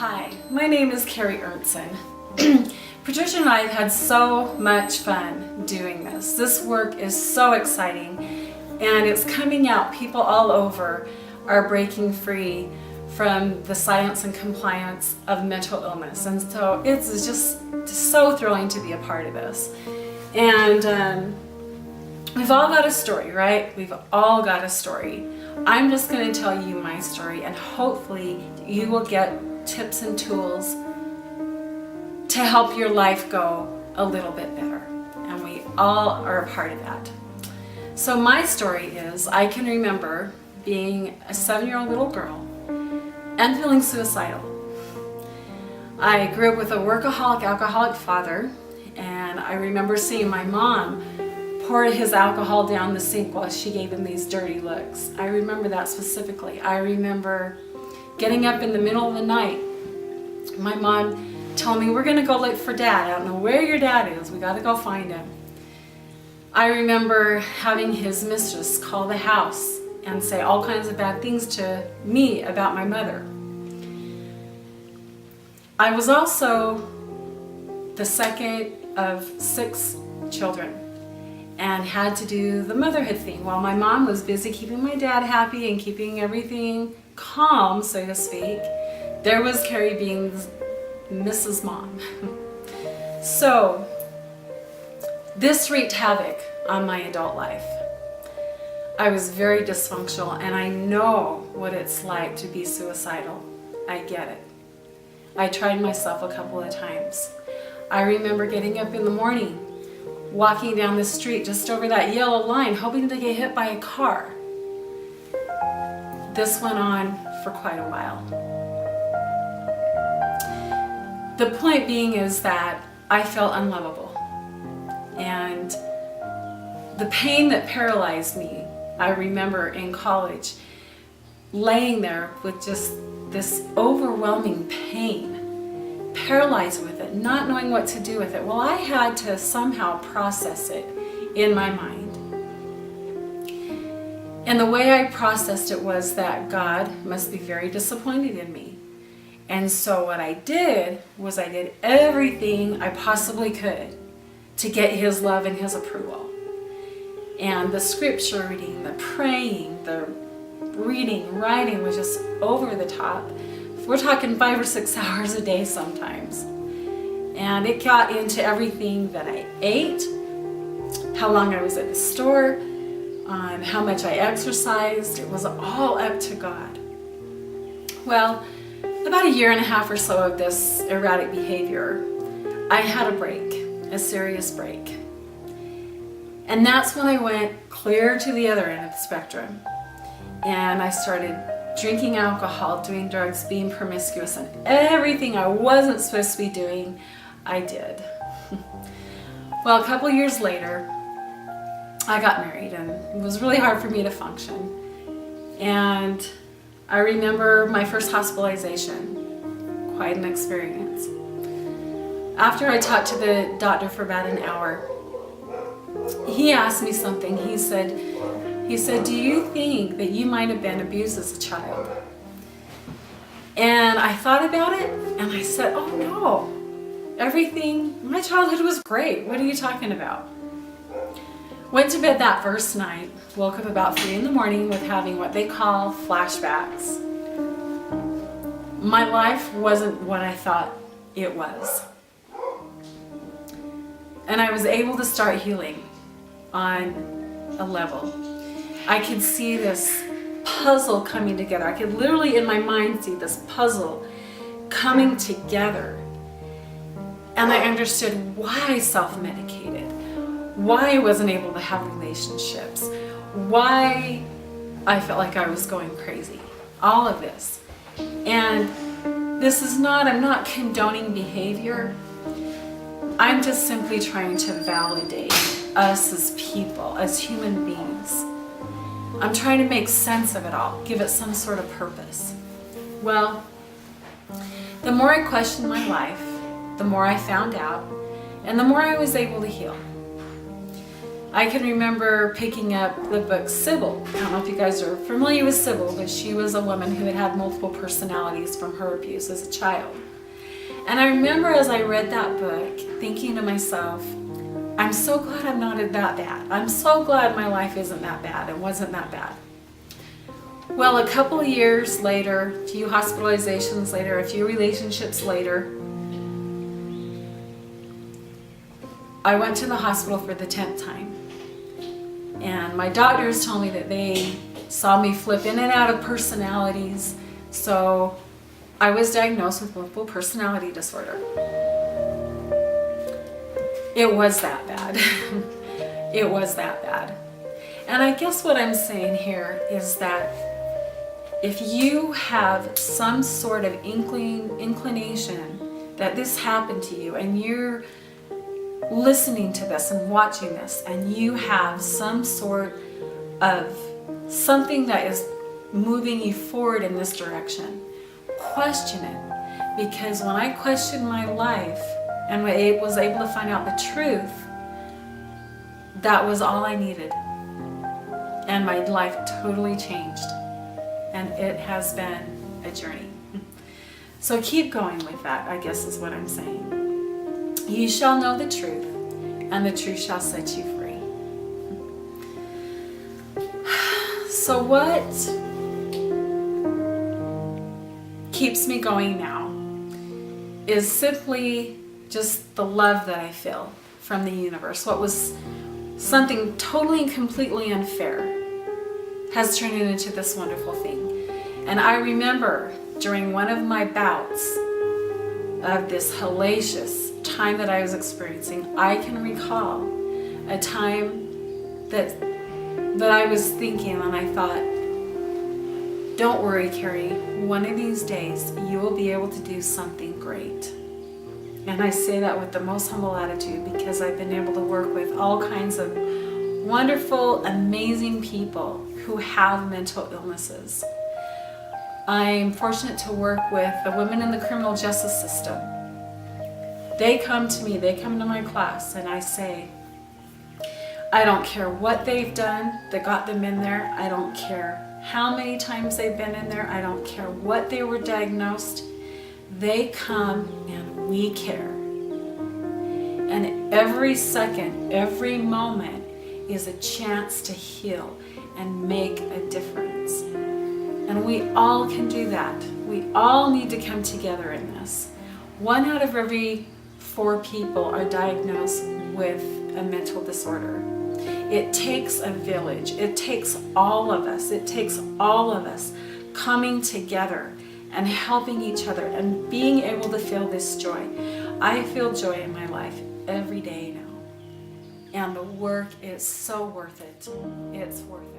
Hi, my name is Kerri. Patricia and I have had so much fun doing this. This work is so exciting and it's coming out. People all over are breaking free from the silence and compliance of mental illness, and so it's just so thrilling to be a part of this. And we've all got a story, right? We've all got a story. I'm just going to tell you my story, and hopefully you will get tips and tools to help your life go a little bit better. And we all are a part of that. So my story is, I can remember being a 7-year-old little girl and feeling suicidal. I grew up with a workaholic, alcoholic father, and I remember seeing my mom pour his alcohol down the sink while she gave him these dirty looks. I remember that specifically. I remember getting up in the middle of the night, my mom telling me, "We're gonna go look for Dad. I don't know where your dad is. We gotta go find him." I remember having his mistress call the house and say all kinds of bad things to me about my mother. I was also the second of 6 children and had to do the motherhood thing while my mom was busy keeping my dad happy and keeping everything calm, so to speak. There was Kerri being Mrs. Mom. So this wreaked havoc on my adult life. I was very dysfunctional, and I know what it's like to be suicidal. I get it. I tried myself a couple of times. I remember getting up in the morning, walking down the street just over that yellow line, hoping to get hit by a car. This went on for quite a while. The point being is that I felt unlovable, and the pain that paralyzed me, I remember in college laying there with just this overwhelming pain, paralyzed with it, not knowing what to do with it. Well, I had to somehow process it in my mind. And the way I processed it was that God must be very disappointed in me. And so what I did was I did everything I possibly could to get His love and His approval. And the scripture reading, the praying, the reading, writing was just over the top. We're talking 5 or 6 hours a day sometimes. And it got into everything that I ate, how long I was at the store, how much I exercised. It was all up to God. Well, about 1.5 years or so of this erratic behavior, I had a break, a serious break. And that's when I went clear to the other end of the spectrum. And I started drinking alcohol, doing drugs, being promiscuous, and everything I wasn't supposed to be doing, I did. Well, a couple years later, I got married, and it was really hard for me to function. And I remember my first hospitalization, quite an experience. After I talked to the doctor for about an hour, he asked me something. He said, "Do you think that you might have been abused as a child?" And I thought about it, and I said, "Oh no, my childhood was great. What are you talking about?" Went to bed that first night, woke up about 3 in the morning with having what they call flashbacks. My life wasn't what I thought it was. And I was able to start healing on a level. I could see this puzzle coming together. I could literally in my mind see this puzzle coming together. And I understood why I self-medicated, why I wasn't able to have relationships, why I felt like I was going crazy, all of this. And I'm not condoning behavior. I'm just simply trying to validate us as people, as human beings. I'm trying to make sense of it all, give it some sort of purpose. Well, the more I questioned my life, the more I found out, and the more I was able to heal. I can remember picking up the book Sybil. I don't know if you guys are familiar with Sybil, but she was a woman who had had multiple personalities from her abuse as a child. And I remember as I read that book thinking to myself, I'm so glad I'm not that bad. I'm so glad my life isn't that bad. It wasn't that bad. Well, a couple of years later, a few hospitalizations later, a few relationships later, I went to the hospital for the 10th time. And my doctors told me that they saw me flip in and out of personalities. So I was diagnosed with multiple personality disorder. It was that bad. It was that bad. And I guess what I'm saying here is that if you have some sort of inclination that this happened to you, and you're listening to this and watching this, and you have some sort of something that is moving you forward in this direction, question it. Because when I questioned my life and was able to find out the truth, that was all I needed. And my life totally changed. And it has been a journey. So keep going with that, I guess is what I'm saying. You shall know the truth, and the truth shall set you free. So what keeps me going now is simply just the love that I feel from the universe. What was something totally and completely unfair has turned into this wonderful thing. And I remember during one of my bouts of this hellacious time that I was experiencing, I can recall a time that I was thinking, and I thought, don't worry, Kerri, one of these days you will be able to do something great. And I say that with the most humble attitude, because I've been able to work with all kinds of wonderful, amazing people who have mental illnesses. I'm fortunate to work with the women in the criminal justice system. They come to me, they come to my class, and I say, I don't care what they've done that got them in there. I don't care how many times they've been in there. I don't care what they were diagnosed. They come and we care. And every second, every moment is a chance to heal and make a difference. And we all can do that. We all need to come together in this. 1 out of every 4 people are diagnosed with a mental disorder. It takes a village. It takes all of us. It takes all of us coming together and helping each other and being able to feel this joy. I feel joy in my life every day now. And the work is so worth it. It's worth it.